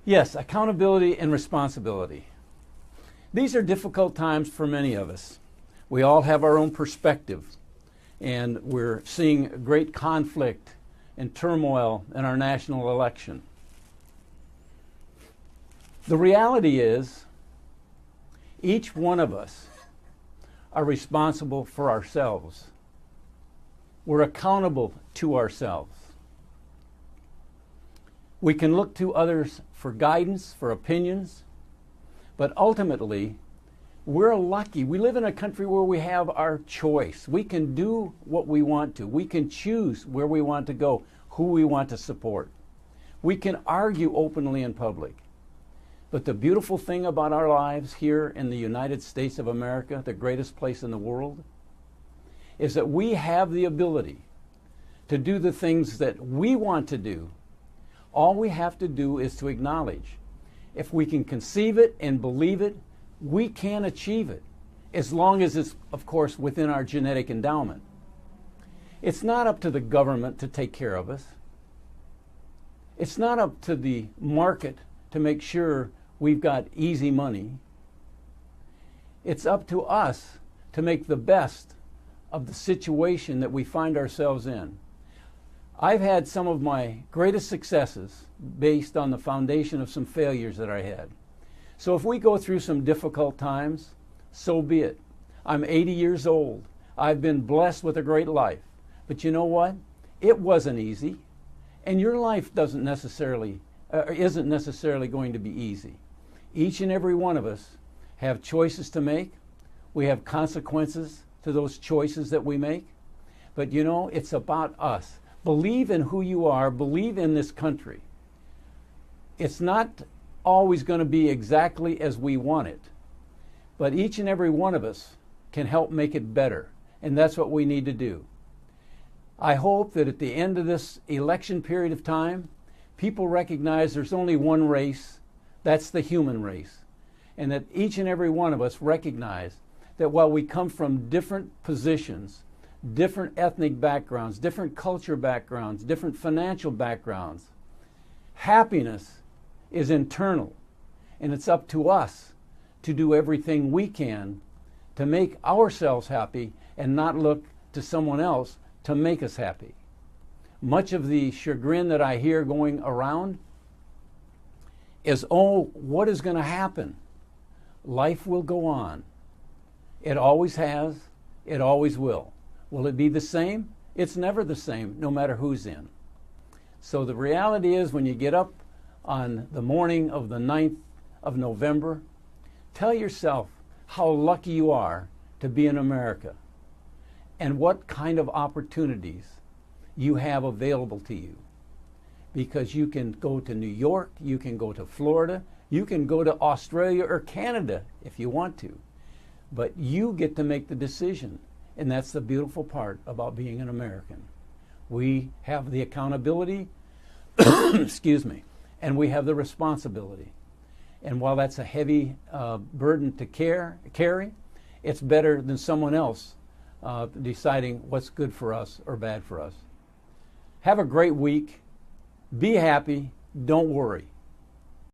Yes, accountability and responsibility. These are difficult times for many of us. We all have our own perspective, and we're seeing great conflict and turmoil in our national election. The reality is, each one of us are responsible for ourselves. We're accountable to ourselves. We can look to others for guidance, for opinions, but ultimately, we're lucky. We live in a country where we have our choice. We can do what we want to. We can choose where we want to go, who we want to support. We can argue openly in public. But the beautiful thing about our lives here in the United States of America, the greatest place in the world, is that we have the ability to do the things that we want to do. All we have to do is to acknowledge. If we can conceive it and believe it, we can achieve it, as long as it's, of course, within our genetic endowment. It's not up to the government to take care of us. It's not up to the market to make sure we've got easy money. It's up to us to make the best of the situation that we find ourselves in. I've had some of my greatest successes based on the foundation of some failures that I had. So if we go through some difficult times, so be it. I'm 80 years old. I've been blessed with a great life. But you know what? It wasn't easy. And your life isn't necessarily going to be easy. Each and every one of us have choices to make. We have consequences to those choices that we make. But you know, it's about us. Believe in who you are. Believe in this country. It's not always going to be exactly as we want it, but each and every one of us can help make it better, and that's what we need to do. I hope that at the end of this election period of time, people recognize there's only one race, that's the human race, and that each and every one of us recognize that while we come from different positions, different ethnic backgrounds, different culture backgrounds, different financial backgrounds, happiness is internal, and it's up to us to do everything we can to make ourselves happy and not look to someone else to make us happy. Much of the chagrin that I hear going around is, oh, what is going to happen? Life will go on. It always has, it always will. Will it be the same? It's never the same, no matter who's in. So the reality is, when you get up on the morning of the 9th of November, tell yourself how lucky you are to be in America and what kind of opportunities you have available to you. Because you can go to New York, you can go to Florida, you can go to Australia or Canada if you want to. But you get to make the decision, and that's the beautiful part about being an American. We have the accountability, excuse me, and we have the responsibility. And while that's a heavy burden to carry, it's better than someone else deciding what's good for us or bad for us. Have a great week. Be happy. Don't worry.